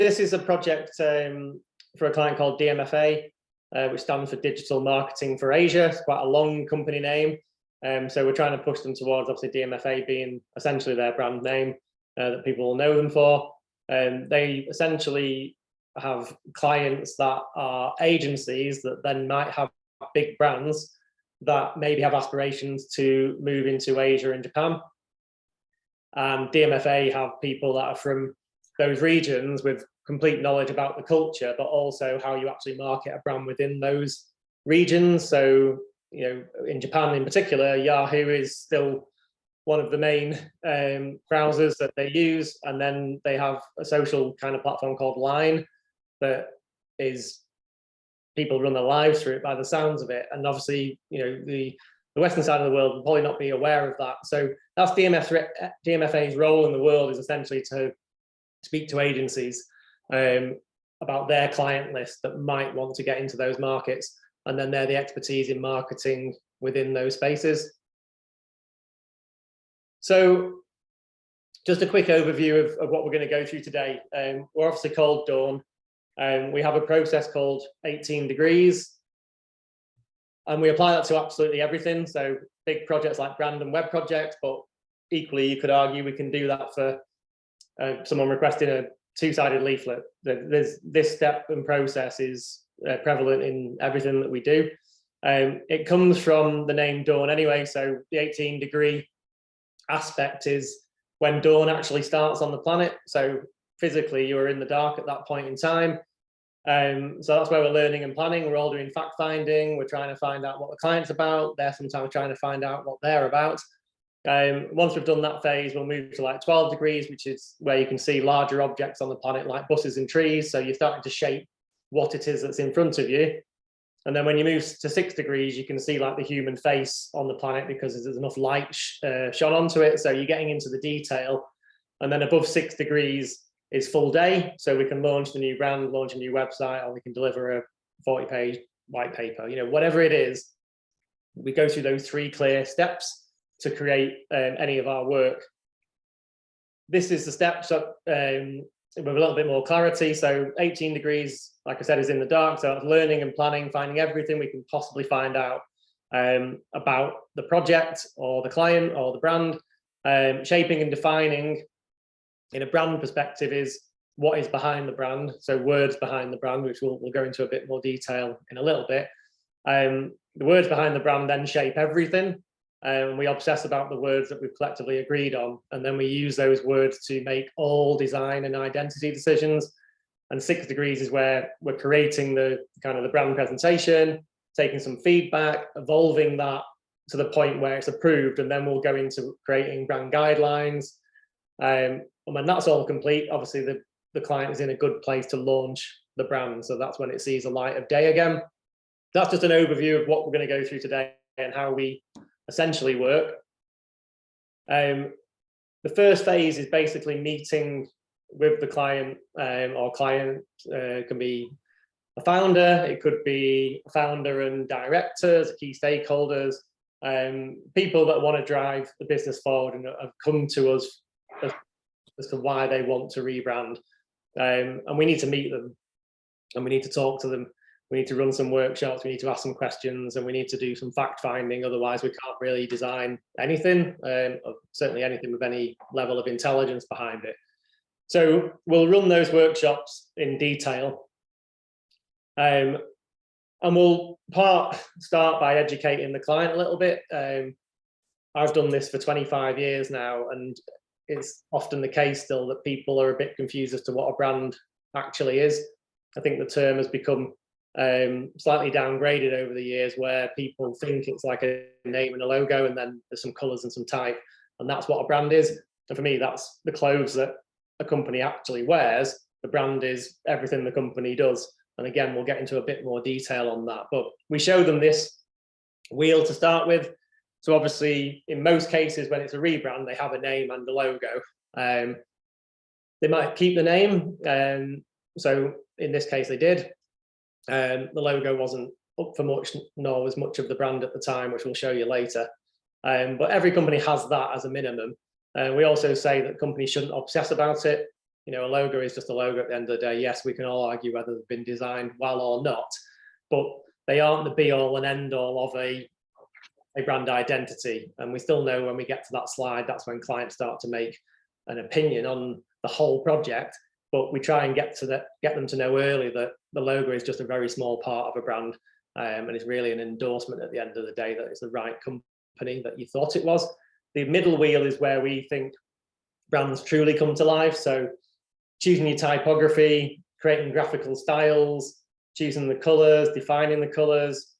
this is a project for a client called DMFA, which stands for Digital Marketing for Asia. It's quite a long company name. So we're trying to push them towards, obviously, DMFA being essentially their brand name that people will know them for. They essentially have clients that are agencies that then might have big brands that maybe have aspirations to move into Asia and Japan. And DMFA have people that are from those regions with complete knowledge about the culture, but also how you actually market a brand within those regions. So, you know, in Japan in particular, Yahoo is still one of the main browsers that they use. And then they have a social kind of platform called Line that is, people run their lives through it by the sounds of it. And obviously, you know, the Western side of the world will probably not be aware of that. So that's DMFA's role in the world, is essentially to speak to agencies about their client list that might want to get into those markets. And then they're the expertise in marketing within those spaces. So just a quick overview of what we're going to go through today. We're obviously called Dawn. We have a process called 18 degrees. And we apply that to absolutely everything. So big projects like brand and web projects, but equally you could argue we can do that for someone requesting a two-sided leaflet. This step and process is prevalent in everything that we do. It comes from the name dawn anyway, so the 18-degree aspect is when dawn actually starts on the planet. So physically you are in the dark at that point in time. So that's where we're learning and planning. We're all doing fact finding. We're trying to find out what the client's about. They're sometimes trying to find out what they're about. Once we've done that phase, we'll move to like 12 degrees, which is where you can see larger objects on the planet like buses and trees. So you're starting to shape what it is that's in front of you. And then when you move to 6 degrees, you can see like the human face on the planet because there's enough light shone onto it. So you're getting into the detail. And then above 6 degrees is full day. So we can launch the new brand, launch a new website, or we can deliver a 40-page white paper, you know, whatever it is. We go through those 3 clear steps to create any of our work. This is the steps up with a little bit more clarity. So 18 degrees, like I said, is in the dark. So it's learning and planning, finding everything we can possibly find out about the project or the client or the brand. Shaping and defining in a brand perspective is what is behind the brand. So words behind the brand, which we'll go into a bit more detail in a little bit. The words behind the brand then shape everything. We obsess about the words that we've collectively agreed on, and then we use those words to make all design and identity decisions. And 6 degrees is where we're creating the kind of the brand presentation, taking some feedback, evolving that to the point where it's approved, and then we'll go into creating brand guidelines. And when that's all complete, obviously the client is in a good place to launch the brand. So that's when it sees the light of day again. That's just an overview of what we're going to go through today and how we essentially work. The first phase is basically meeting with the client, or client can be a founder, it could be a founder and directors, key stakeholders, people that want to drive the business forward and have come to us as to why they want to rebrand. And we need to meet them and we need to talk to them. We need to run some workshops, we need to ask some questions, and we need to do some fact finding. Otherwise, we can't really design anything, certainly anything with any level of intelligence behind it. So we'll run those workshops in detail. And we'll start by educating the client a little bit. I've done this for 25 years now, and it's often the case still that people are a bit confused as to what a brand actually is. I think the term has become slightly downgraded over the years, where people think it's like a name and a logo, and then there's some colors and some type, and that's what a brand is. And for me, that's the clothes that a company actually wears. The brand is everything the company does. And again, we'll get into a bit more detail on that, but we show them this wheel to start with. So obviously, in most cases, when it's a rebrand, they have a name and a logo. They might keep the name. So in this case, they did. The logo wasn't up for much, nor was much of the brand at the time, which we'll show you later. But every company has that as a minimum. We also say that companies shouldn't obsess about it. You know, a logo is just a logo at the end of the day. Yes, we can all argue whether they've been designed well or not, but they aren't the be all and end all of a brand identity. And we still know when we get to that slide, that's when clients start to make an opinion on the whole project. But we try and get them to know early that the logo is just a very small part of a brand, and it's really an endorsement at the end of the day that it's the right company that you thought it was. The middle wheel is where we think brands truly come to life. So choosing your typography, creating graphical styles, choosing the colors, defining the colors,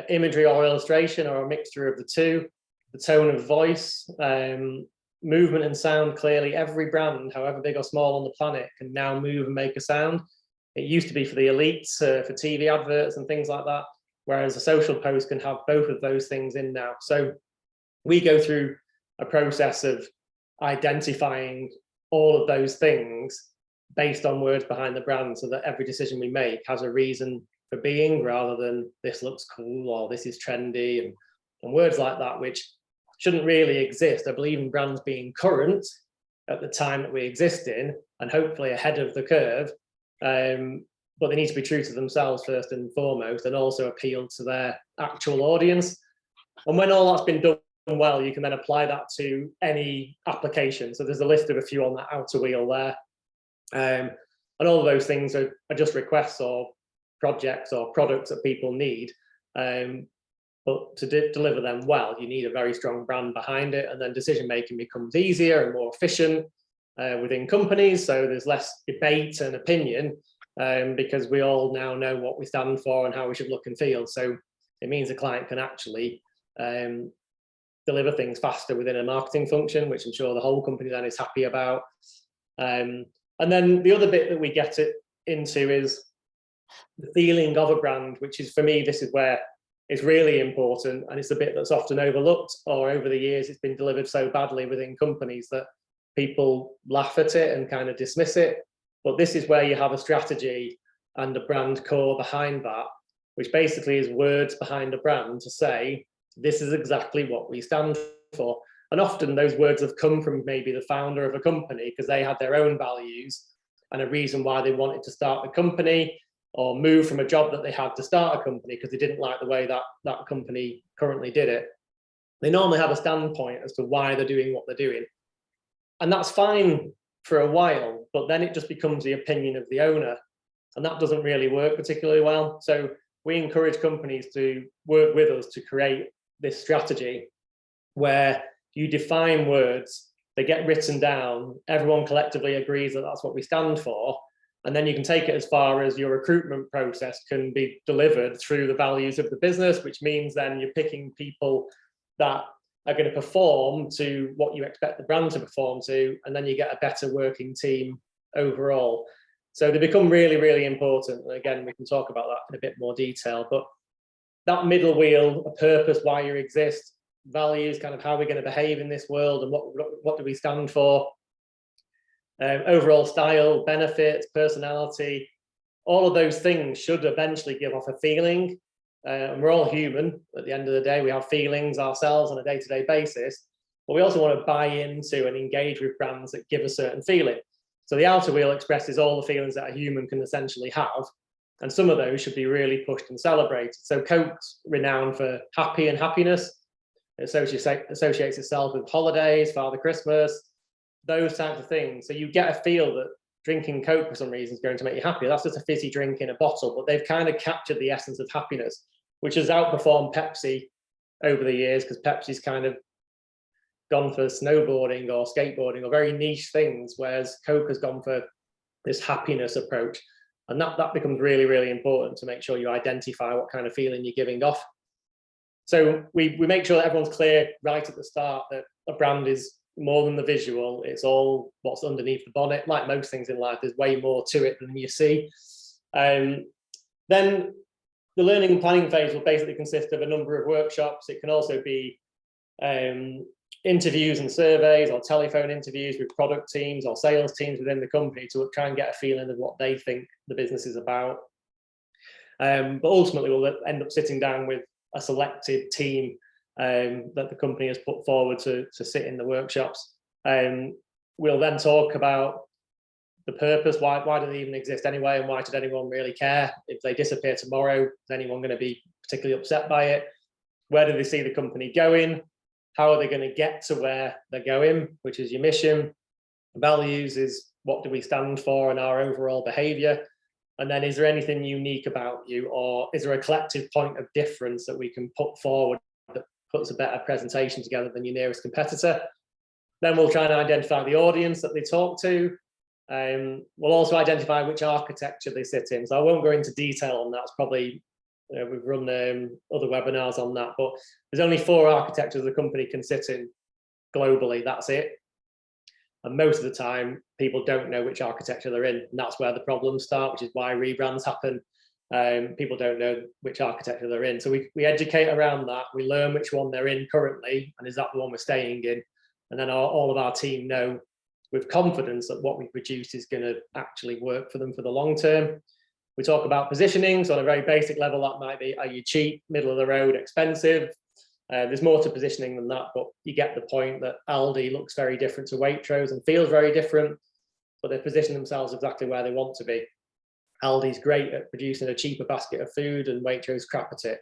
imagery or illustration or a mixture of the two, the tone of voice, movement and sound. Clearly, every brand, however big or small on the planet, can now move and make a sound. It used to be for the elites, for TV adverts and things like that, whereas a social post can have both of those things in now. So we go through a process of identifying all of those things based on words behind the brand, so that every decision we make has a reason for being, rather than this looks cool or this is trendy, and words like that, which shouldn't really exist. I believe in brands being current at the time that we exist in, and hopefully ahead of the curve, but they need to be true to themselves first and foremost, and also appeal to their actual audience. And when all that's been done well, you can then apply that to any application. So there's a list of a few on that outer wheel there. And all of those things are just requests or projects or products that people need. But to deliver them well, you need a very strong brand behind it. And then decision making becomes easier and more efficient within companies. So there's less debate and opinion, because we all now know what we stand for and how we should look and feel. So it means the client can actually deliver things faster within a marketing function, which I'm sure the whole company then is happy about. And then the other bit that we get it into is the feeling of a brand, which is, for me, this is where it's really important, and it's a bit that's often overlooked, or over the years it's been delivered so badly within companies that people laugh at it and kind of dismiss it. But this is where you have a strategy and a brand core behind that, which basically is words behind a brand to say, this is exactly what we stand for. And often those words have come from maybe the founder of a company, because they had their own values and a reason why they wanted to start the company, or move from a job that they had to start a company because they didn't like the way that company currently did it. They normally have a standpoint as to why they're doing what they're doing. And that's fine for a while, but then it just becomes the opinion of the owner. And that doesn't really work particularly well. So we encourage companies to work with us to create this strategy where you define words, they get written down, everyone collectively agrees that that's what we stand for, and then you can take it as far as your recruitment process can be delivered through the values of the business, which means then you're picking people that are going to perform to what you expect the brand to perform to, and then you get a better working team overall. So they become really, really important. And again, we can talk about that in a bit more detail, but that middle wheel, a purpose, why you exist, values, kind of how we're going to behave in this world, and what do we stand for, overall style, benefits, personality, all of those things should eventually give off a feeling. And we're all human at the end of the day. We have feelings ourselves on a day-to-day basis, but we also want to buy into and engage with brands that give a certain feeling. So the outer wheel expresses all the feelings that a human can essentially have, and some of those should be really pushed and celebrated. So Coke's renowned for happy and happiness. It associates itself with holidays, Father Christmas, those types of things. So you get a feel that drinking Coke for some reason is going to make you happy. That's just a fizzy drink in a bottle, but they've kind of captured the essence of happiness, which has outperformed Pepsi over the years, because Pepsi's kind of gone for snowboarding or skateboarding or very niche things, whereas Coke has gone for this happiness approach. And that becomes really, really important to make sure you identify what kind of feeling you're giving off. So we make sure that everyone's clear right at the start that a brand is more than the visual. It's all what's underneath the bonnet. Like most things in life, there's way more to it than you see. Then the learning and planning phase will basically consist of a number of workshops. It can also be interviews and surveys, or telephone interviews with product teams or sales teams within the company to try and get a feeling of what they think the business is about. But ultimately, we'll end up sitting down with a selected team that the company has put forward to sit in the workshops. We'll then talk about the purpose, why do they even exist anyway, and why should anyone really care? If they disappear tomorrow, is anyone going to be particularly upset by it? Where do they see the company going? How are they going to get to where they're going, which is your mission? Values is what do we stand for and our overall behavior? And then is there anything unique about you, or is there a collective point of difference that we can put forward that puts a better presentation together than your nearest competitor? Then we'll try and identify the audience that they talk to. We'll also identify which architecture they sit in. So I won't go into detail on that. It's probably, we've run other webinars on that, but there's only 4 architectures the company can sit in globally. That's it. And most of the time, people don't know which architecture they're in. And that's where the problems start, which is why rebrands happen. People don't know which architecture they're in. So we educate around that. We learn which one they're in currently, and is that the one we're staying in? And then all of our team know with confidence that what we produce is going to actually work for them for the long term. We talk about positioning. So on a very basic level, that might be, are you cheap, middle of the road, expensive? There's more to positioning than that, but you get the point that Aldi looks very different to Waitrose and feels very different, but they position themselves exactly where they want to be. Aldi's great at producing a cheaper basket of food and Waitrose crap at it.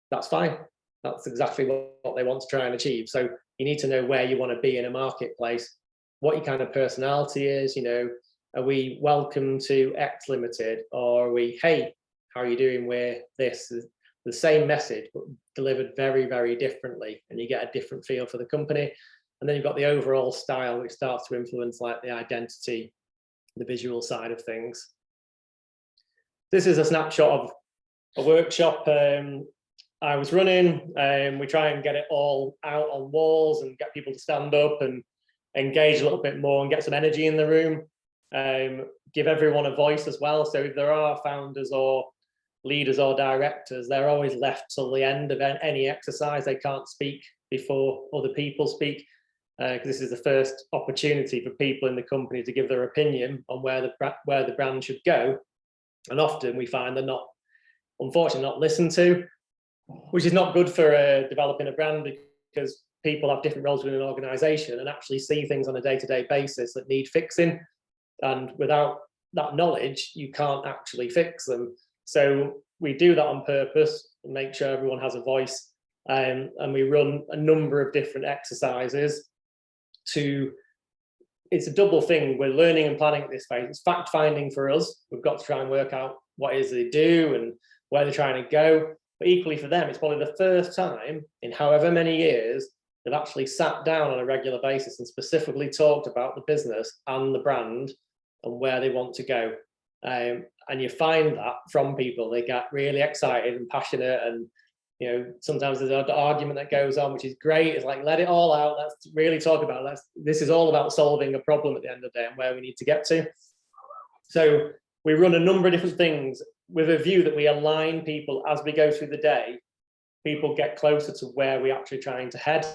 That's fine. That's exactly what they want to try and achieve. So you need to know where you want to be in a marketplace, what your kind of personality is. You know, are we welcome to X Limited, or are we, hey, how are you doing? We're this. The same message, but delivered very, very differently, and you get a different feel for the company. And then you've got the overall style, which starts to influence like the identity, the visual side of things. This is a snapshot of a workshop I was running. We try and get it all out on walls and get people to stand up and engage a little bit more and get some energy in the room. Give everyone a voice as well. So if there are founders or leaders or directors, they're always left till the end of any exercise. They can't speak before other people speak, because this is the first opportunity for people in the company to give their opinion on where the brand should go. And often we find they're not, unfortunately, not listened to, which is not good for developing a brand, because people have different roles within an organization and actually see things on a day-to-day basis that need fixing. And without that knowledge, you can't actually fix them. So we do that on purpose and make sure everyone has a voice. And we run a number of different exercises it's a double thing. We're learning and planning at this phase. It's fact finding for us. We've got to try and work out what it is they do and where they're trying to go. But equally for them, it's probably the first time in however many years they've actually sat down on a regular basis and specifically talked about the business and the brand and where they want to go. And you find that from people, they get really excited and passionate, and you know, sometimes there's an argument that goes on, which is great. It's like, let it all out. Let's really talk about it. This is all about solving a problem at the end of the day and where we need to get to. So we run a number of different things with a view that we align people as we go through the day. People get closer to where we're actually trying to head,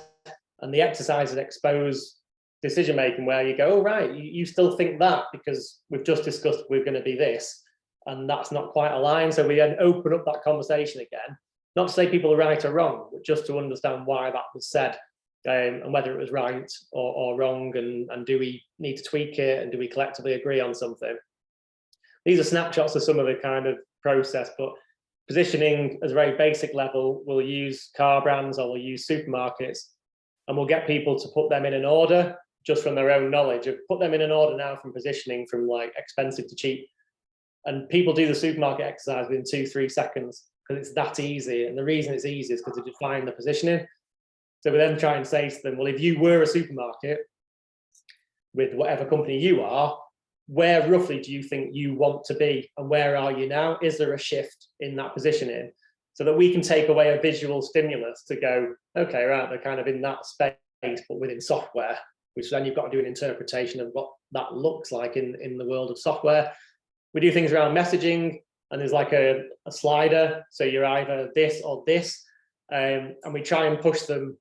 and the exercises expose decision making where you go, oh, right, you still think that because we've just discussed we're going to be this, and that's not quite aligned. So we then open up that conversation again, not to say people are right or wrong, but just to understand why that was said, and whether it was right or wrong, and do we need to tweak it, and do we collectively agree on something. These are snapshots of some of the kind of process, but positioning as a very basic level, we'll use car brands or we'll use supermarkets, and we'll get people to put them in an order just from their own knowledge. Put them in an order now from positioning from like expensive to cheap. And people do the supermarket exercise within 2-3 seconds because it's that easy. And the reason it's easy is because they define the positioning. So we then try and say to them, well, if you were a supermarket with whatever company you are, where roughly do you think you want to be, and where are you now? Is there a shift in that positioning, so that we can take away a visual stimulus to go, okay, right, they're kind of in that space, but within software, which then you've got to do an interpretation of what that looks like in the world of software. We do things around messaging, and there's like a slider, so you're either this or this, and we try and push them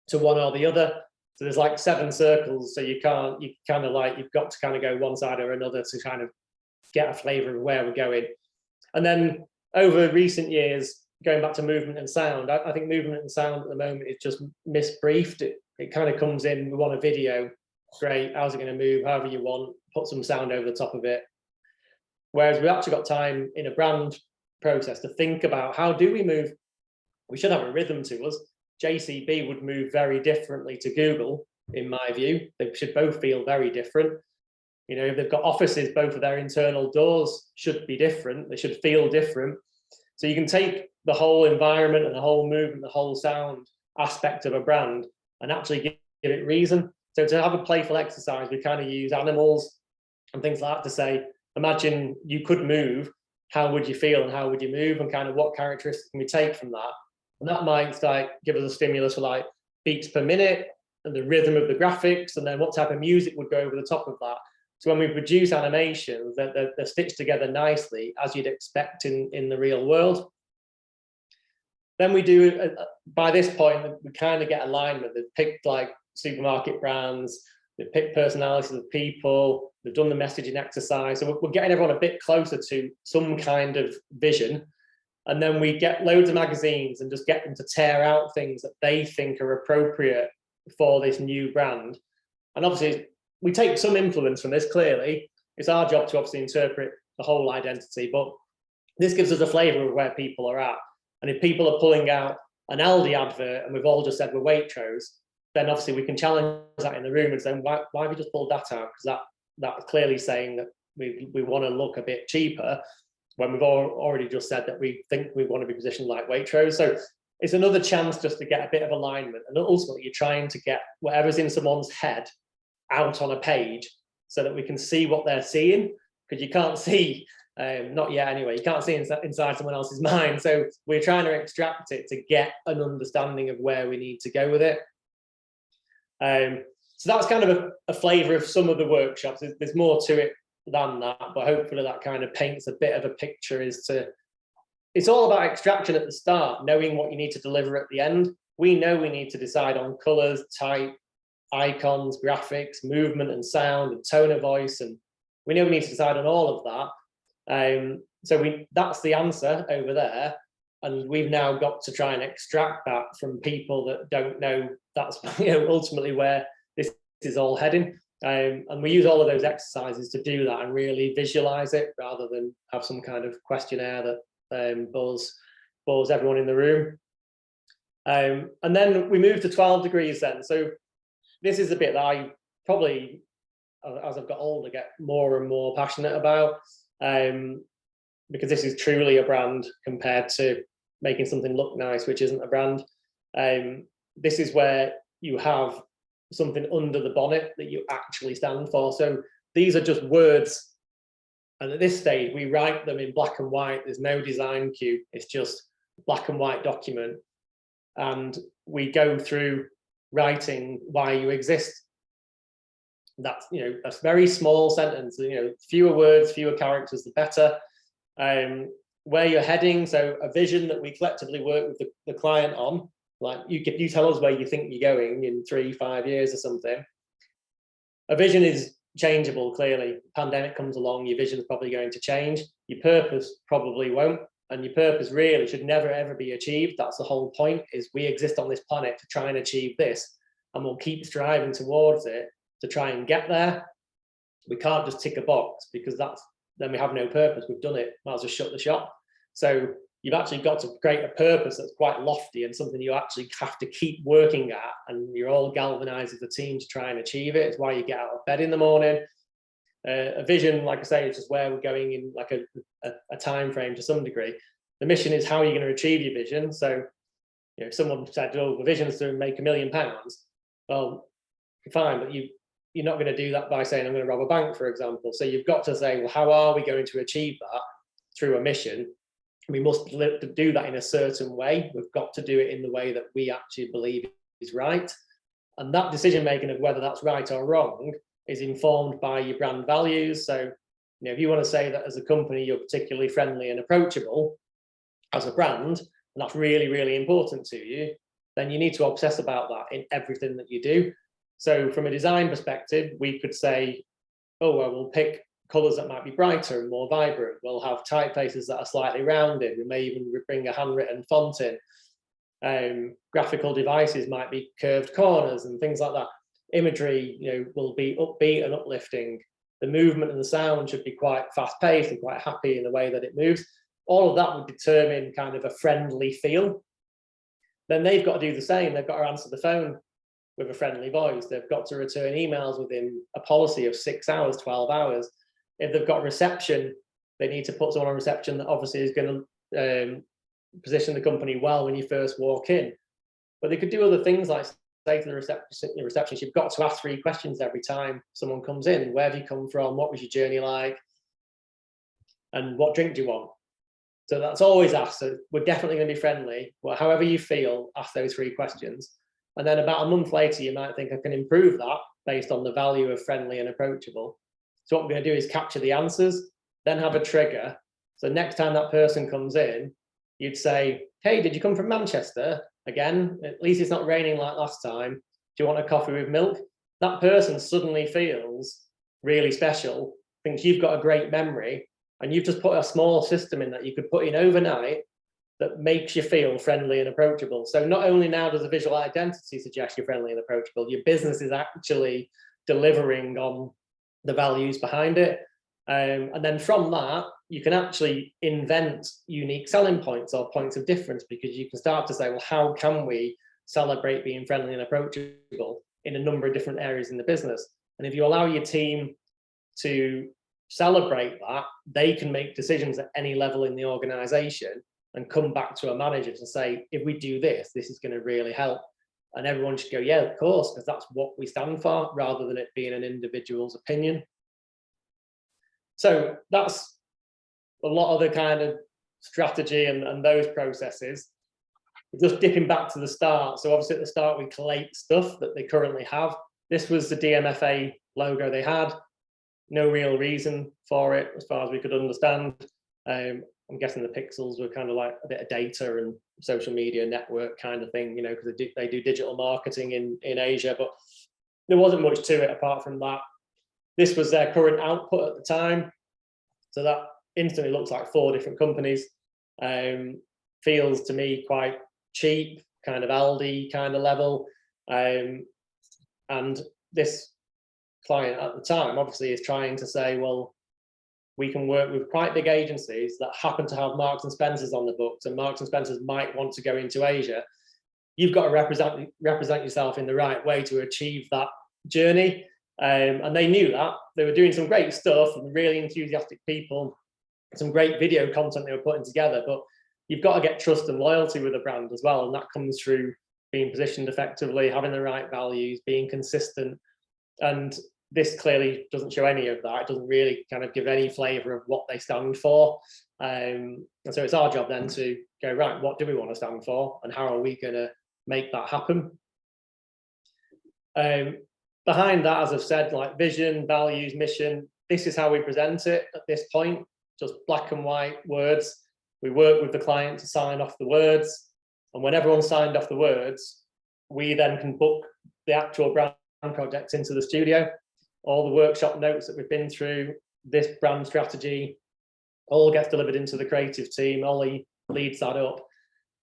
to one or the other. So there's like 7 circles, so you've got to kind of go one side or another to kind of get a flavor of where we're going. And then over recent years, going back to movement and sound, I think movement and sound at the moment is just misbriefed. It kind of comes in, we want a video, great, how's it going to move, however you want, put some sound over the top of it. Whereas we've actually got time in a brand process to think about how do we move. We should have a rhythm to us. JCB would move very differently to Google, in my view. They should both feel very different. You know, if they've got offices, both of their internal doors should be different. They should feel different. So you can take the whole environment and the whole movement, the whole sound aspect of a brand and actually give it reason. So to have a playful exercise, we kind of use animals and things like that to say, imagine you could move, how would you feel and how would you move, and kind of what characteristics can we take from that? And that might like give us a stimulus for like beats per minute and the rhythm of the graphics, and then what type of music would go over the top of that. So when we produce animations, they're stitched together nicely as you'd expect in the real world. Then we do, by this point, we kind of get alignment. They've picked like supermarket brands, they've picked personalities of people, they've done the messaging exercise. So we're getting everyone a bit closer to some kind of vision. And then we get loads of magazines and just get them to tear out things that they think are appropriate for this new brand. And obviously, we take some influence from this, clearly. It's our job to obviously interpret the whole identity, but this gives us a flavour of where people are at. And if people are pulling out an Aldi advert and we've all just said we're Waitrose, then obviously we can challenge that in the room and say, why have we just pulled that out? Because that's clearly saying that we want to look a bit cheaper when we've already just said that we think we want to be positioned like Waitrose. So it's another chance just to get a bit of alignment. And ultimately, you're trying to get whatever's in someone's head out on a page so that we can see what they're seeing, because you can't see, not yet anyway, you can't see inside someone else's mind. So we're trying to extract it to get an understanding of where we need to go with it. So that's kind of a flavour of some of the workshops. There's more to it than that, but hopefully that kind of paints a bit of a picture. It's all about extraction at the start, knowing what you need to deliver at the end. We know we need to decide on colours, type, icons, graphics, movement and sound and tone of voice, and we know we need to decide on all of that. So that's the answer over there, and we've now got to try and extract that from people that don't know that's ultimately where this is all heading. And we use all of those exercises to do that and really visualize it rather than have some kind of questionnaire that bores everyone in the room. And then we move to 12 degrees then. So this is the bit that I probably, as I've got older, get more and more passionate about, because this is truly a brand compared to making something look nice, which isn't a brand. This is where you have something under the bonnet that you actually stand for. So these are just words. And at this stage, we write them in black and white. There's no design cue. It's just black and white document. And we go through writing why you exist. That's, a very small sentence, fewer words, fewer characters, the better. Where you're heading, so a vision that we collectively work with the client on, like you tell us where you think you're going in 3-5 years or something. A vision is changeable, clearly. Pandemic comes along, your vision is probably going to change. Your purpose probably won't. And your purpose really should never, ever be achieved. That's the whole point, is we exist on this planet to try and achieve this. And we'll keep striving towards it to try and get there. We can't just tick a box, because then we have no purpose. We've done it, might as well shut the shop. So you've actually got to create a purpose that's quite lofty and something you actually have to keep working at. And you're all galvanized as a team to try and achieve it. It's why you get out of bed in the morning. A vision, like I say, is just where we're going in like a time frame to some degree. The mission is how are you going to achieve your vision. So, if someone said, "Oh, the vision is to make £1 million," well, fine, but you're not going to do that by saying, "I'm going to rob a bank," for example. So you've got to say, well, how are we going to achieve that through a mission? We must do that in a certain way. We've got to do it in the way that we actually believe is right. And that decision making of whether that's right or wrong is informed by your brand values. So, if you want to say that as a company, you're particularly friendly and approachable as a brand, and that's really, really important to you, then you need to obsess about that in everything that you do. So from a design perspective, we could say, oh, well, we'll pick colours that might be brighter and more vibrant. We'll have typefaces that are slightly rounded. We may even bring a handwritten font in. Graphical devices might be curved corners and things like that. Imagery, will be upbeat and uplifting. The movement and the sound should be quite fast paced and quite happy in the way that it moves. All of that would determine kind of a friendly feel. Then they've got to do the same. They've got to answer the phone with a friendly voice. They've got to return emails within a policy of 6 hours, 12 hours. If they've got reception, they need to put someone on reception that obviously is going to position the company well when you first walk in. But they could do other things like say to the receptionist, you've got to ask 3 questions every time someone comes in. Where have you come from? What was your journey like? And what drink do you want? So that's always asked. So we're definitely going to be friendly. Well, however you feel, ask those 3 questions. And then about a month later, you might think I can improve that based on the value of friendly and approachable. So what we're going to do is capture the answers, then have a trigger. So next time that person comes in, you'd say, hey, did you come from Manchester? Again, at least it's not raining like last time. Do you want a coffee with milk? That person suddenly feels really special, thinks you've got a great memory, and you've just put a small system in that you could put in overnight that makes you feel friendly and approachable. So not only now does a visual identity suggest you're friendly and approachable, your business is actually delivering on the values behind it. And then from that, you can actually invent unique selling points or points of difference, because you can start to say, well, how can we celebrate being friendly and approachable in a number of different areas in the business? And if you allow your team to celebrate that, they can make decisions at any level in the organization and come back to a manager to say, if we do this, this is going to really help. And everyone should go, yeah, of course, because that's what we stand for, rather than it being an individual's opinion. So that's a lot of the kind of strategy and those processes. Just dipping back to the start. So obviously at the start, we collate stuff that they currently have. This was the DMFA logo they had. No real reason for it as far as we could understand. I'm guessing the pixels were kind of like a bit of data and social media network kind of thing, you know, because they do digital marketing in Asia, but there wasn't much to it apart from that. This was their current output at the time. So that instantly looks like 4 different companies. Feels to me quite cheap, kind of Aldi kind of level. And this client at the time obviously is trying to say, well, we can work with quite big agencies that happen to have Marks and Spencers on the books, and Marks and Spencers might want to go into Asia. You've got to represent yourself in the right way to achieve that journey. And they knew that. They were doing some great stuff and really enthusiastic people, some great video content they were putting together, but you've got to get trust and loyalty with a brand as well. And that comes through being positioned effectively, having the right values, being consistent. And this clearly doesn't show any of that. It doesn't really kind of give any flavor of what they stand for. And so it's our job then to go, right, what do we want to stand for? And how are we going to make that happen? Behind that, as I've said, like vision, values, mission, this is how we present it at this point, just black and white words. We work with the client to sign off the words. And when everyone's signed off the words, we then can book the actual brand projects into the studio. All the workshop notes that we've been through, this brand strategy, all gets delivered into the creative team. Ollie leads that up.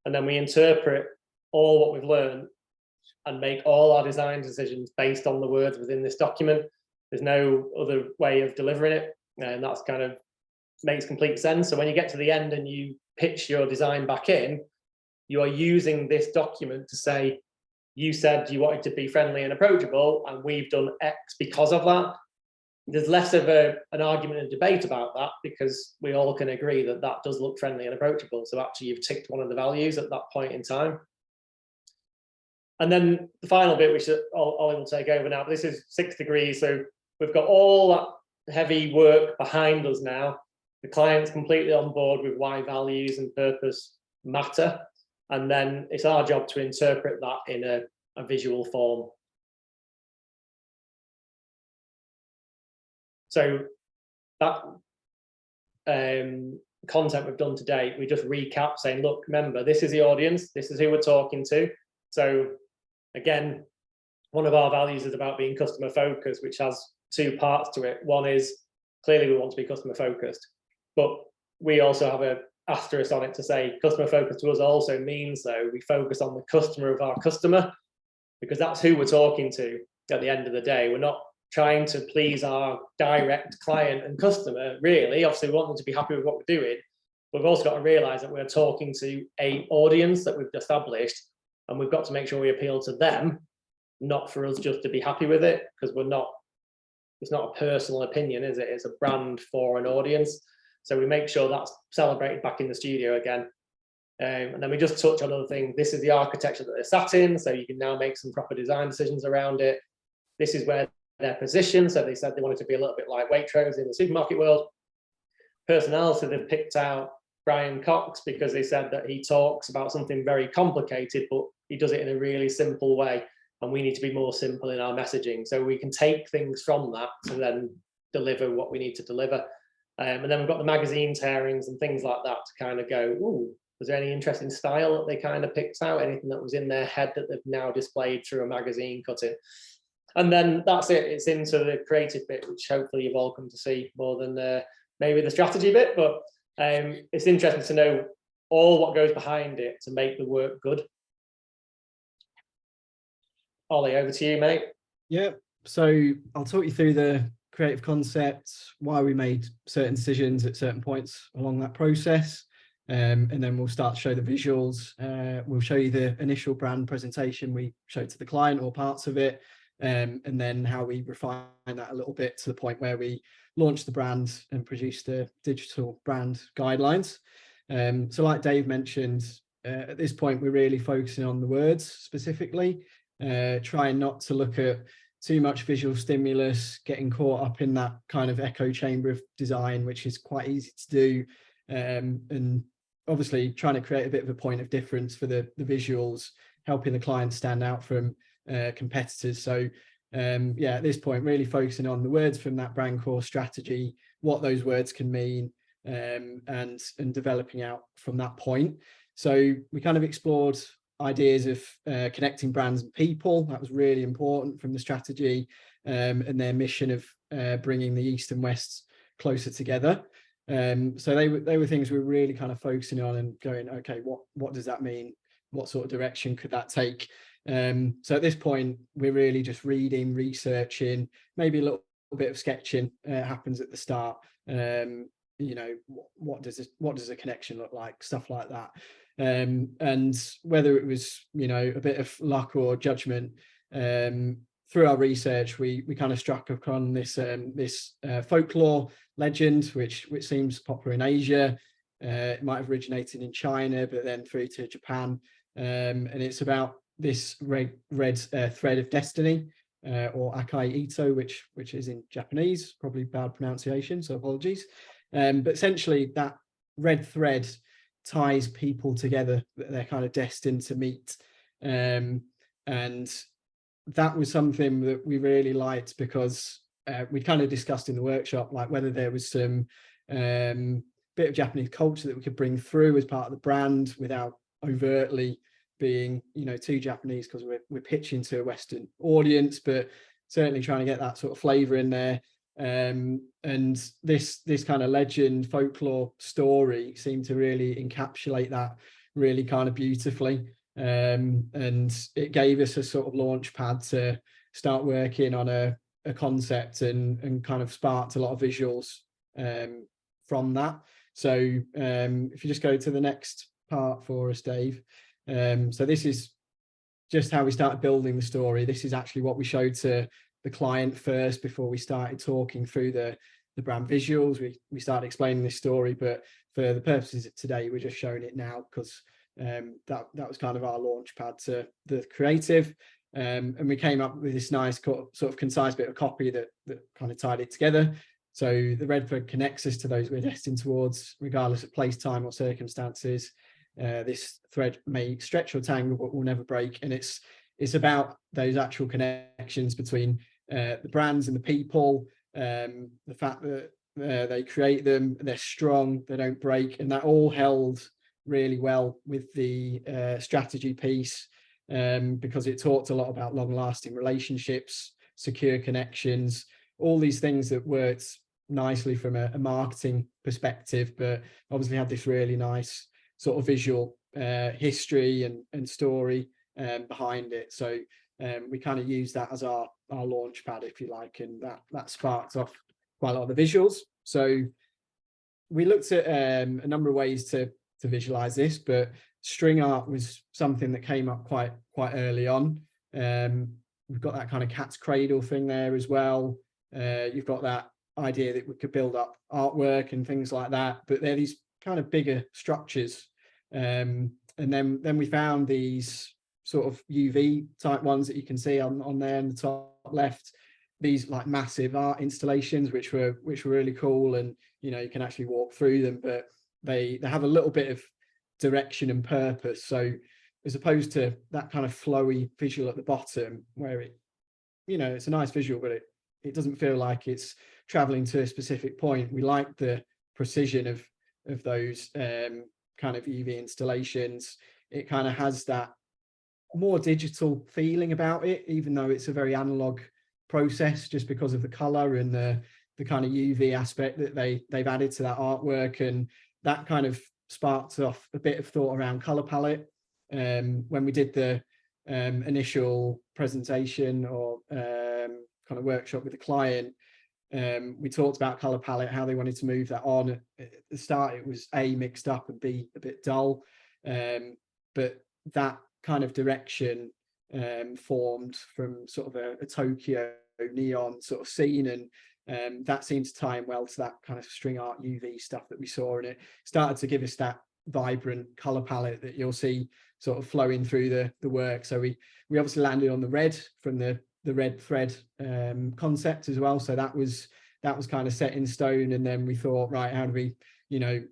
And then we interpret all what we've learned and make all our design decisions based on the words within this document. There's no other way of delivering it. And that's kind of makes complete sense. So when you get to the end and you pitch your design back in, you are using this document to say, you said you wanted to be friendly and approachable, and we've done X because of that. There's less of an argument and debate about that, because we all can agree that that does look friendly and approachable. So actually you've ticked one of the values at that point in time. And then the final bit, which Ollie will take over now, but this is 6 degrees. So we've got all that heavy work behind us now. The client's completely on board with why values and purpose matter. And then it's our job to interpret that in a visual form. So that content we've done today, we just recap saying, look, remember, this is the audience, this is who we're talking to. So again, one of our values is about being customer focused, which has 2 parts to it. One is clearly we want to be customer focused, but we also have a asterisk on it to say customer focused to us also means, though, we focus on the customer of our customer, because that's who we're talking to at the end of the day. We're not trying to please our direct client and customer, really. Obviously, we want them to be happy with what we're doing. We've also got to realize that we're talking to an audience that we've established, and we've got to make sure we appeal to them, not for us just to be happy with it, because it's not a personal opinion, is it? It's a brand for an audience. So we make sure that's celebrated back in the studio again. And then we just touch on other things. This is the architecture that they're sat in, so you can now make some proper design decisions around it. This is where they're positioned. So they said they wanted to be a little bit like Waitrose in the supermarket world. Personality, they've picked out Brian Cox because they said that he talks about something very complicated, but he does it in a really simple way. And we need to be more simple in our messaging. So we can take things from that to then deliver what we need to deliver. And then we've got the magazine tearings and things like that to kind of go, ooh, was there any interesting style that they kind of picked out? Anything that was in their head that they've now displayed through a magazine cutting? And then that's it. It's into the creative bit, which hopefully you've all come to see more than maybe the strategy bit. But it's interesting to know all what goes behind it to make the work good. Ollie, over to you, mate. Yeah, so I'll talk you through the creative concept, why we made certain decisions at certain points along that process, and then we'll start to show the visuals. We'll show you the initial brand presentation we showed to the client or parts of it, and then how we refine that a little bit to the point where we launched the brand and produced the digital brand guidelines. So like Dave mentioned, at this point, we're really focusing on the words specifically, trying not to look at too much visual stimulus, getting caught up in that kind of echo chamber of design, which is quite easy to do, and obviously trying to create a bit of a point of difference for the visuals, helping the client stand out from competitors. So yeah, at this point, really focusing on the words from that brand core strategy, what those words can mean, and developing out from that point. So we kind of explored ideas of connecting brands and people. That was really important from the strategy, and their mission of bringing the East and West closer together. So they were things we were really kind of focusing on and going, okay, what does that mean? What sort of direction could that take? So at this point, we're really just reading, researching, maybe a little bit of sketching happens at the start. You know, what does a connection look like? Stuff like that. And whether it was, you know, a bit of luck or judgment, through our research, we kind of struck upon this folklore legend, which seems popular in Asia. It might have originated in China, but then through to Japan. And it's about this red thread of destiny, or Akai Ito, which is in Japanese, probably bad pronunciation, so apologies. But essentially that red thread ties people together, that they're kind of destined to meet. And that was something that we really liked because we kind of discussed in the workshop, like whether there was some bit of Japanese culture that we could bring through as part of the brand without overtly being, you know, too Japanese, because we're pitching to a Western audience, but certainly trying to get that sort of flavor in there. And this kind of legend folklore story seemed to really encapsulate that really kind of beautifully, and it gave us a sort of launch pad to start working on a concept and kind of sparked a lot of visuals from that. So if you just go to the next part for us, Dave. So this is just how we started building the story. This is actually what we showed to the client first before we started talking through the brand visuals. We started explaining this story, but for the purposes of today, we're just showing it now because that was kind of our launch pad to the creative. And we came up with this nice sort of concise bit of copy that kind of tied it together. So the red thread connects us to those we're destined towards, regardless of place, time, or circumstances. This thread may stretch or tangle, but will never break. And it's about those actual connections between the brands and the people, the fact that they create them, they're strong, they don't break, and that all held really well with the strategy piece, because it talked a lot about long-lasting relationships, secure connections, all these things that worked nicely from a marketing perspective, but obviously had this really nice sort of visual history and story behind it. So we kind of use that as our launch pad, if you like, and that sparked off quite a lot of the visuals. So we looked at a number of ways to visualize this, but string art was something that came up quite early on. We've got that kind of cat's cradle thing there as well. You've got that idea that we could build up artwork and things like that, but they're these kind of bigger structures. And then we found these sort of UV type ones that you can see on there in the top left, these like massive art installations, which were really cool, and you know, you can actually walk through them, but they have a little bit of direction and purpose. So as opposed to that kind of flowy visual at the bottom, where it, you know, it's a nice visual, but it doesn't feel like it's traveling to a specific point. We like the precision of those kind of UV installations. It kind of has that more digital feeling about it, even though it's a very analog process, just because of the color and the kind of UV aspect that they've added to that artwork. And that kind of sparked off a bit of thought around color palette. When we did the initial presentation or kind of workshop with the client, we talked about color palette, how they wanted to move that on. At the start, it was A, mixed up, and B, a bit dull. But that kind of direction formed from sort of a Tokyo neon sort of scene, and that seemed to tie in well to that kind of string art UV stuff that we saw, and it started to give us that vibrant color palette that you'll see sort of flowing through the work. So we obviously landed on the red from the red thread concept as well. So that was kind of set in stone, and then we thought, right, how do we, you know,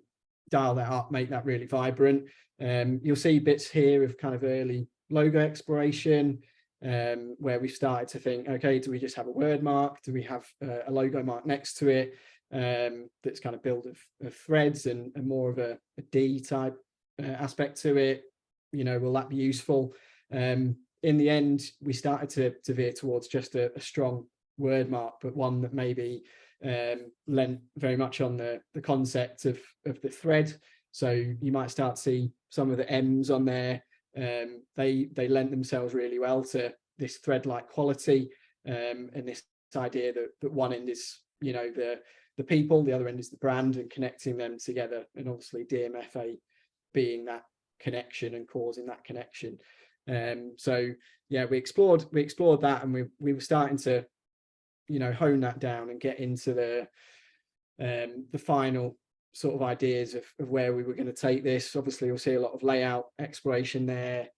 dial that up, make that really vibrant. You'll see bits here of kind of early logo exploration, where we started to think, okay, do we just have a word mark? Do we have a logo mark next to it that's kind of built of threads and more of a D type aspect to it? You know, will that be useful? In the end, we started to veer towards just a strong word mark, but one that maybe lent very much on the concept of the thread. So you might start to see some of the M's on there. They lent themselves really well to this thread-like quality, and this idea that one end is, you know, the people, the other end is the brand, and connecting them together, and obviously DMFA being that connection and causing that connection. So yeah, we explored that, and we were starting to, you know, hone that down and get into the final sort of ideas of where we were going to take this. Obviously, you'll see a lot of layout exploration there,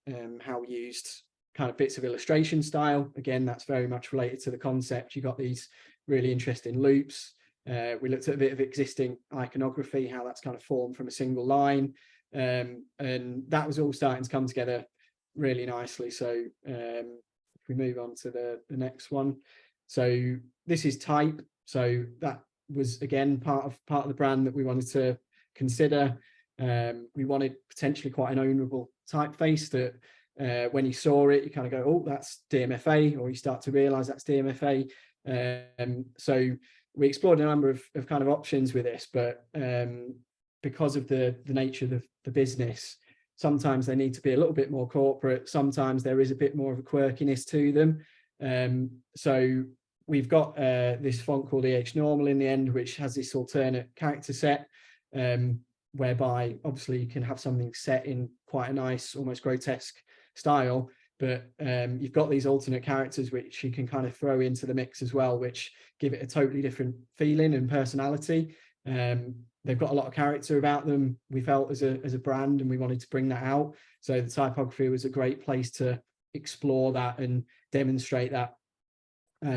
how we used kind of bits of illustration style. Again, that's very much related to the concept. You got these really interesting loops. We looked at a bit of existing iconography, how that's kind of formed from a single line, and that was all starting to come together really nicely. So if we move on to the next one, so this is type. So that was again part of the brand that we wanted to consider. We wanted potentially quite an ownable typeface that when you saw it, you kind of go, oh, that's DMFA, or you start to realize that's DMFA. So we explored a number of kind of options with this, but because of the nature of the business, sometimes they need to be a little bit more corporate. Sometimes there is a bit more of a quirkiness to them. So we've got this font called normal in the end, which has this alternate character set, whereby obviously you can have something set in quite a nice, almost grotesque style, but you've got these alternate characters which you can kind of throw into the mix as well, which give it a totally different feeling and personality. They've got a lot of character about them, we felt, as a brand, and we wanted to bring that out. So the typography was a great place to explore that and demonstrate that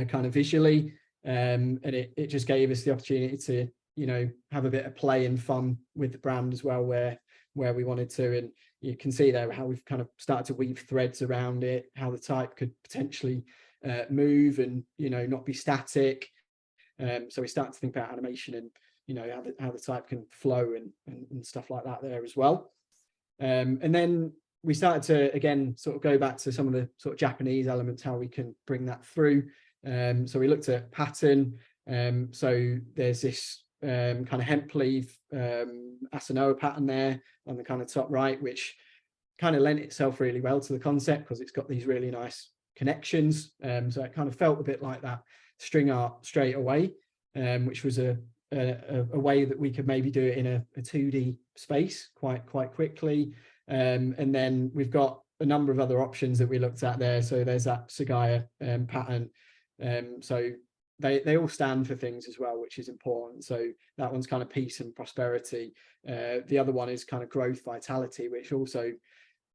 kind of visually, and it just gave us the opportunity to, you know, have a bit of play and fun with the brand as well, where we wanted to. And you can see there how we've kind of started to weave threads around it, how the type could potentially move and, you know, not be static. So we started to think about animation and, you know, how the type can flow and stuff like that there as well. And then we started to, again, sort of go back to some of the sort of Japanese elements, how we can bring that through. So we looked at pattern. So there's this kind of hemp leaf Asanoa pattern there on the kind of top right, which kind of lent itself really well to the concept because it's got these really nice connections. So it kind of felt a bit like that string art straight away, which was a way that we could maybe do it in a 2D space quite quickly. And then we've got a number of other options that we looked at there. So there's that Sagaya pattern. So they all stand for things as well, which is important. So that one's kind of peace and prosperity. The other one is kind of growth, vitality, which also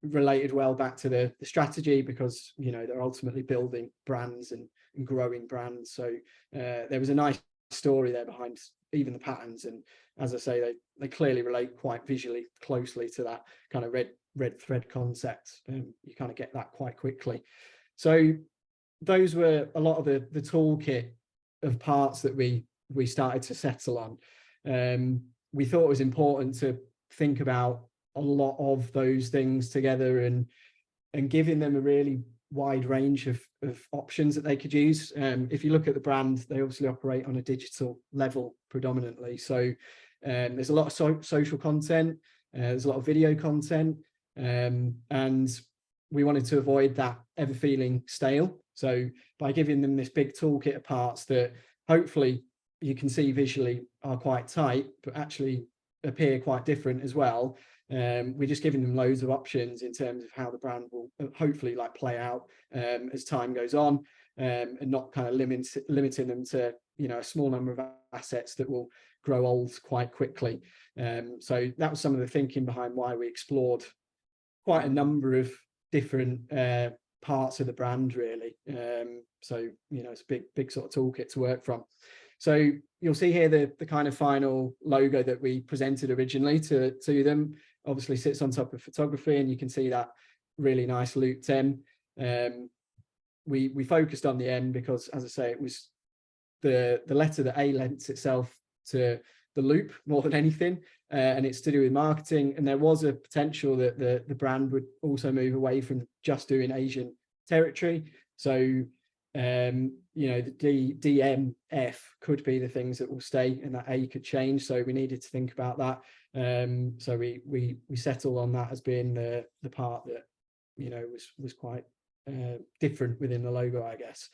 related well back to the strategy, because you know they're ultimately building brands and growing brands. So there was a nice story there behind even the patterns, and as I say, they clearly relate quite visually closely to that kind of red thread concept. You kind of get that quite quickly. So those were a lot of the toolkit of parts that we started to settle on. We thought it was important to think about a lot of those things together and giving them a really wide range of options that they could use. If you look at the brand, they obviously operate on a digital level predominantly. So there's a lot of social content, there's a lot of video content, and we wanted to avoid that ever feeling stale. So by giving them this big toolkit of parts that hopefully you can see visually are quite tight, but actually appear quite different as well, we're just giving them loads of options in terms of how the brand will hopefully like play out as time goes on, and not kind of limiting them to, you know, a small number of assets that will grow old quite quickly. So that was some of the thinking behind why we explored quite a number of different parts of the brand, really. So, you know, it's a big sort of toolkit to work from. So you'll see here the kind of final logo that we presented originally to them obviously sits on top of photography, and you can see that really nice looped M. We focused on the M because, as I say, it was the letter, the A, lends itself to the loop more than anything, and it's to do with marketing. And there was a potential that the brand would also move away from just doing Asian territory. So you know, the D, M, F could be the things that will stay, and that A could change. So we needed to think about that. So we settled on that as being the part that, you know, was quite different within the logo, I guess.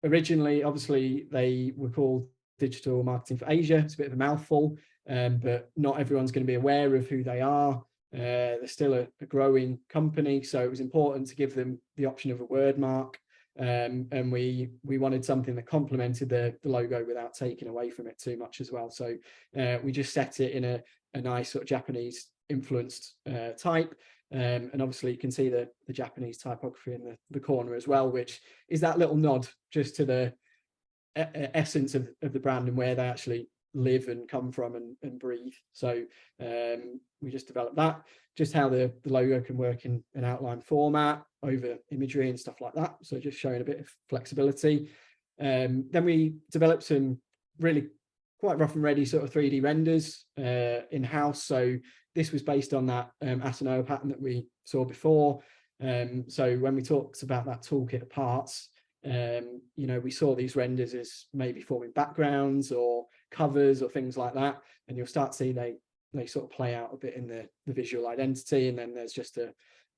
Originally, obviously, they were called Digital Marketing for Asia. It's a bit of a mouthful, but not everyone's going to be aware of who they are. They're still a growing company, so it was important to give them the option of a word mark. And we wanted something that complemented the logo without taking away from it too much as well. So we just set it in a nice sort of Japanese influenced type. And obviously you can see the Japanese typography in the corner as well, which is that little nod just to the essence of the brand and where they actually live and come from and breathe. So we just developed that, just how the logo can work in an outline format over imagery and stuff like that. So just showing a bit of flexibility. Then we developed some really quite rough and ready sort of 3D renders in-house. So this was based on that Asanoa pattern that we saw before. So when we talked about that toolkit of parts, you know, we saw these renders as maybe forming backgrounds or covers or things like that, and you'll start to see they sort of play out a bit in the visual identity. And then there's just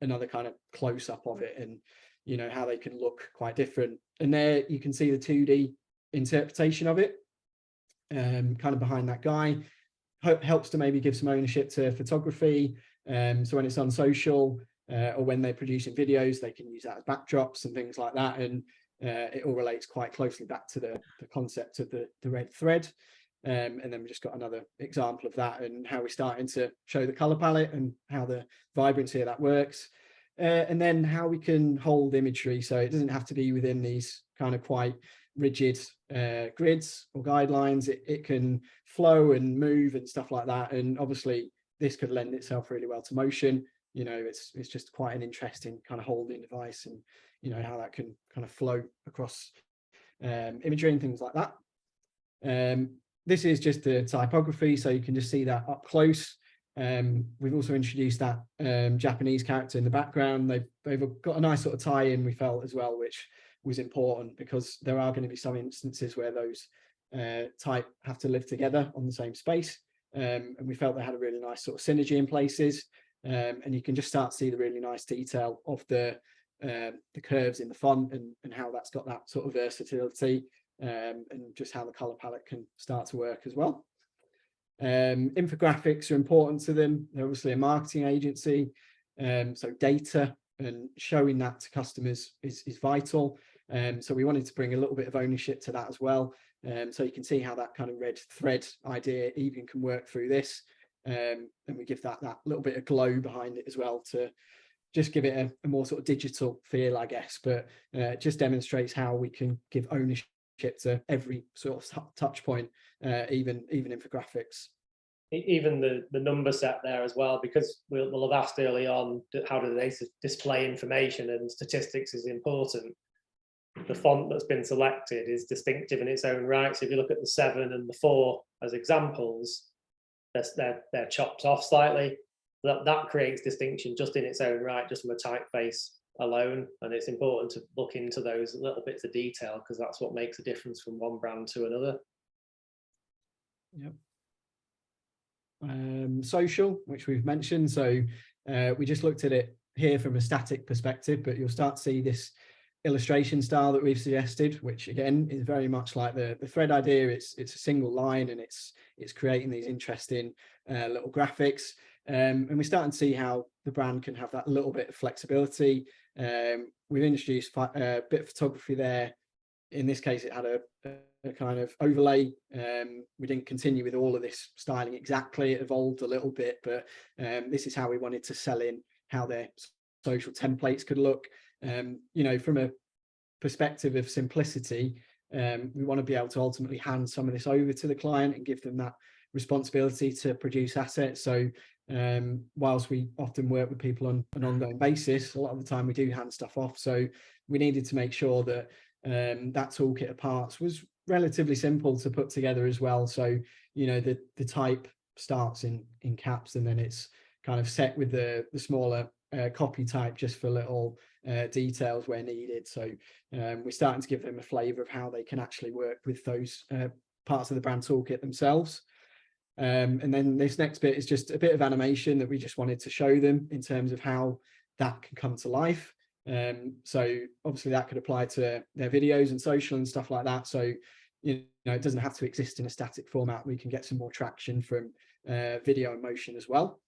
another kind of close-up of it, and you know how they can look quite different. And there you can see the 2D interpretation of it, kind of behind that guy. Helps to maybe give some ownership to photography. So when it's on social or when they're producing videos, they can use that as backdrops and things like that. And it all relates quite closely back to the concept of the red thread. And then we just got another example of that and how we're starting to show the color palette and how the vibrancy of that works. And then how we can hold imagery. So it doesn't have to be within these kind of quite rigid grids or guidelines. It can flow and move and stuff like that. And obviously this could lend itself really well to motion. You know, it's just quite an interesting kind of holding device, and you know how that can kind of flow across imagery and things like that. This is just the typography, so you can just see that up close. We've also introduced that Japanese character in the background. They've got a nice sort of tie-in, we felt, as well, which was important because there are going to be some instances where those type have to live together on the same space. And we felt they had a really nice sort of synergy in places. And you can just start to see the really nice detail of the the curves in the font and how that's got that sort of versatility, and just how the color palette can start to work as well. Infographics are important to them. They're obviously a marketing agency, so data and showing that to customers is vital. So we wanted to bring a little bit of ownership to that as well. So you can see how that kind of red thread idea even can work through this. And we give that little bit of glow behind it as well to just give it a more sort of digital feel, I guess, but just demonstrates how we can give ownership to every sort of touch point, even infographics. Even the number set there as well, because we'll have asked early on, how do they display information, and statistics is important. The font that's been selected is distinctive in its own right. So if you look at the 7 and the 4 as examples, they're chopped off slightly. That creates distinction just in its own right, just from a typeface alone. And it's important to look into those little bits of detail, because that's what makes a difference from one brand to another. Yep. Social, which we've mentioned. So we just looked at it here from a static perspective, but you'll start to see this illustration style that we've suggested, which again is very much like the thread idea. It's a single line, and it's creating these interesting little graphics. And we're starting to see how the brand can have that little bit of flexibility. We've introduced a bit of photography there. In this case, it had a kind of overlay. We didn't continue with all of this styling exactly. It evolved a little bit, but this is how we wanted to sell in how their social templates could look. You know, from a perspective of simplicity, we want to be able to ultimately hand some of this over to the client and give them that responsibility to produce assets. So whilst we often work with people on an ongoing basis, a lot of the time we do hand stuff off. So we needed to make sure that that toolkit of parts was relatively simple to put together as well. So, you know, the type starts in caps, and then it's kind of set with the smaller copy type just for little details where needed. So we're starting to give them a flavor of how they can actually work with those parts of the brand toolkit themselves. And then this next bit is just a bit of animation that we just wanted to show them in terms of how that can come to life. So obviously that could apply to their videos and social and stuff like that. So, you know, it doesn't have to exist in a static format. We can get some more traction from video and motion as well.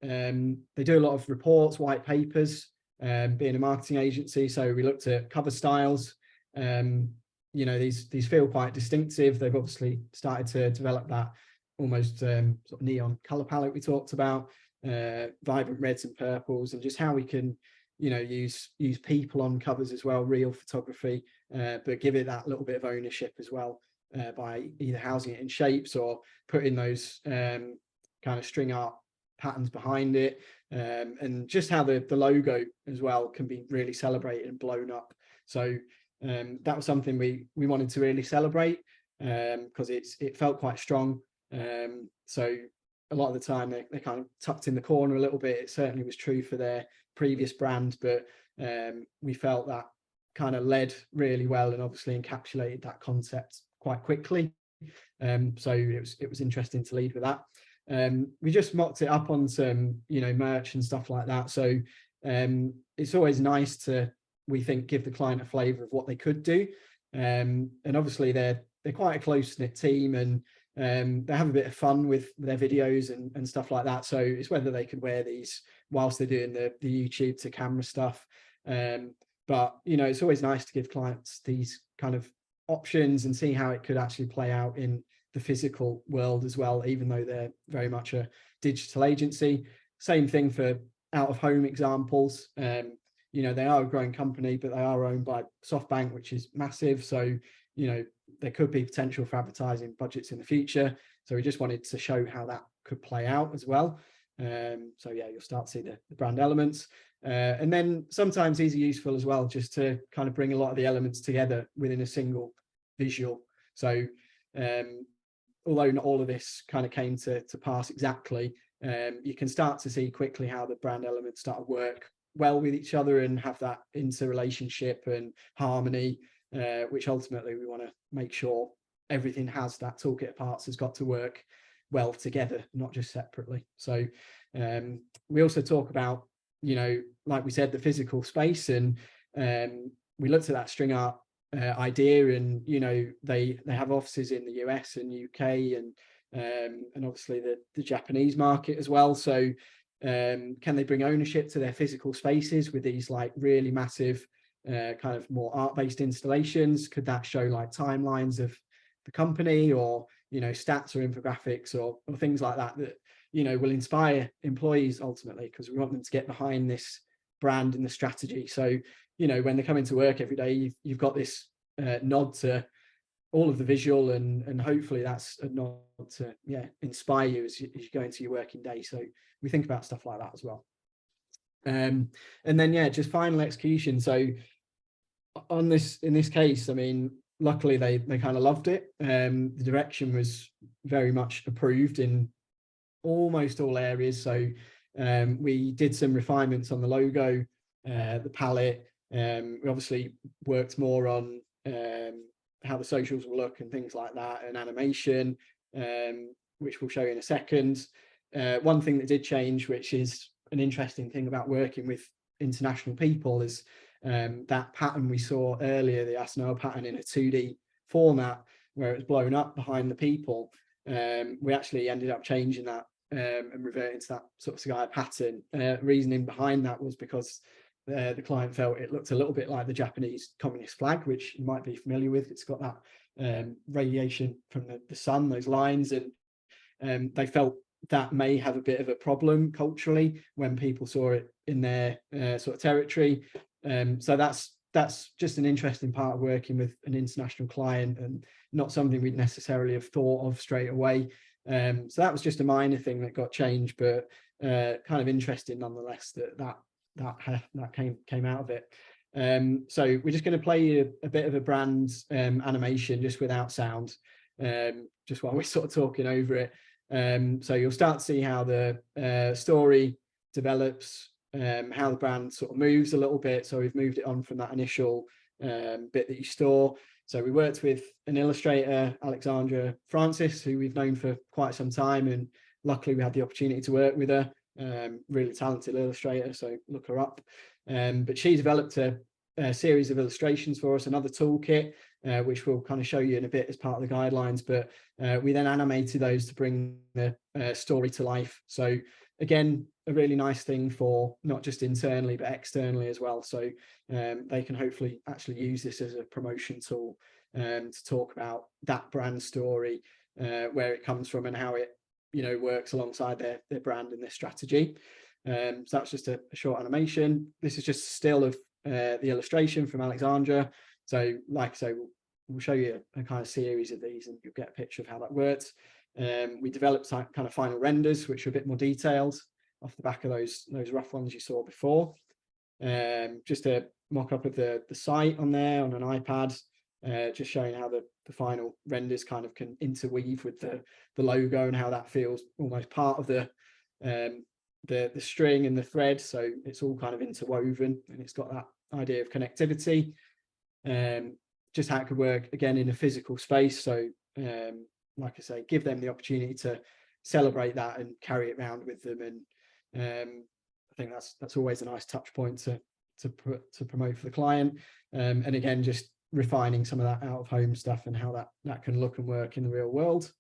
They do a lot of reports, white papers, being a marketing agency. So we looked at cover styles. You know, these feel quite distinctive. They've obviously started to develop that almost sort of neon color palette we talked about, vibrant reds and purples, and just how we can, you know, use people on covers as well, real photography, but give it that little bit of ownership as well, by either housing it in shapes or putting those kind of string art patterns behind it, and just how the logo as well can be really celebrated and blown up. So that was something we wanted to really celebrate, because it felt quite strong. So a lot of the time they're kind of tucked in the corner a little bit. It certainly was true for their previous brand, but we felt that kind of led really well and obviously encapsulated that concept quite quickly. So it was interesting to lead with that. We just mocked it up on some, you know, merch and stuff like that. So it's always nice to, we think, give the client a flavor of what they could do. And obviously they're quite a close-knit team, and they have a bit of fun with their videos and stuff like that. So it's whether they could wear these whilst they're doing the YouTube to camera stuff. But, you know, it's always nice to give clients these kind of options and see how it could actually play out in the physical world as well, even though they're very much a digital agency. Same thing for out of home examples. You know, they are a growing company, but they are owned by SoftBank, which is massive. So, you know, there could be potential for advertising budgets in the future. So we just wanted to show how that could play out as well. So yeah, you'll start to see the brand elements. And then sometimes these are useful as well, just to kind of bring a lot of the elements together within a single visual. So although not all of this kind of came to pass exactly, you can start to see quickly how the brand elements start to work well with each other and have that interrelationship and harmony, which ultimately we want to make sure everything has that toolkit of parts has got to work well together, not just separately. So we also talk about, you know, like we said, the physical space, and we looked at that string art idea, and you know, they have offices in the US and UK, and obviously the Japanese market as well. So can they bring ownership to their physical spaces with these like really massive kind of more art-based installations? Could that show like timelines of the company, or you know, stats or infographics or things like that you know, will inspire employees ultimately, because we want them to get behind this brand and the strategy. So you know, when they come into work every day, you've got this nod to all of the visual, and hopefully that's a nod to inspire you as you go into your working day. So we think about stuff like that as well. And then just final execution. So in this case, I mean, luckily they kind of loved it. The direction was very much approved in almost all areas. So we did some refinements on the logo, the palette. We obviously worked more on how the socials will look and things like that, and animation, which we'll show you in a second. One thing that did change, which is an interesting thing about working with international people, is that pattern we saw earlier, the How&How pattern in a 2D format where it was blown up behind the people. We actually ended up changing that and reverting to that sort of sky pattern. Reasoning behind that was because the client felt it looked a little bit like the Japanese communist flag, which you might be familiar with. It's got that radiation from the sun, those lines, and they felt that may have a bit of a problem culturally when people saw it in their sort of territory. So that's just an interesting part of working with an international client, and not something we'd necessarily have thought of straight away. So that was just a minor thing that got changed, but kind of interesting nonetheless that came out of it. So we're just going to play you a bit of a brand animation just without sound, just while we're sort of talking over it. So you'll start to see how the story develops, how the brand sort of moves a little bit. So we've moved it on from that initial bit that you store. So we worked with an illustrator, Alexandra Francis, who we've known for quite some time, and luckily we had the opportunity to work with her. Really talented illustrator, so look her up. But she developed a series of illustrations for us, another toolkit, which we'll kind of show you in a bit as part of the guidelines. But we then animated those to bring the story to life. So again, a really nice thing for not just internally but externally as well. So they can hopefully actually use this as a promotion tool to talk about that brand story, where it comes from and how it works alongside their brand and their strategy. So that's just a short animation. This is just a still of the illustration from Alexandra. So like I say, we'll show you a kind of series of these and you'll get a picture of how that works. We developed kind of final renders, which are a bit more detailed off the back of those rough ones you saw before. Just a mock-up of the site on there on an iPad, just showing how the final renders kind of can interweave with the logo and how that feels almost part of the string and the thread. So it's all kind of interwoven and it's got that idea of connectivity. Just how it could work again in a physical space. So like I say, give them the opportunity to celebrate that and carry it around with them. And I think that's always a nice touch point to promote for the client. And again, just refining some of that out of home stuff and how that can look and work in the real world.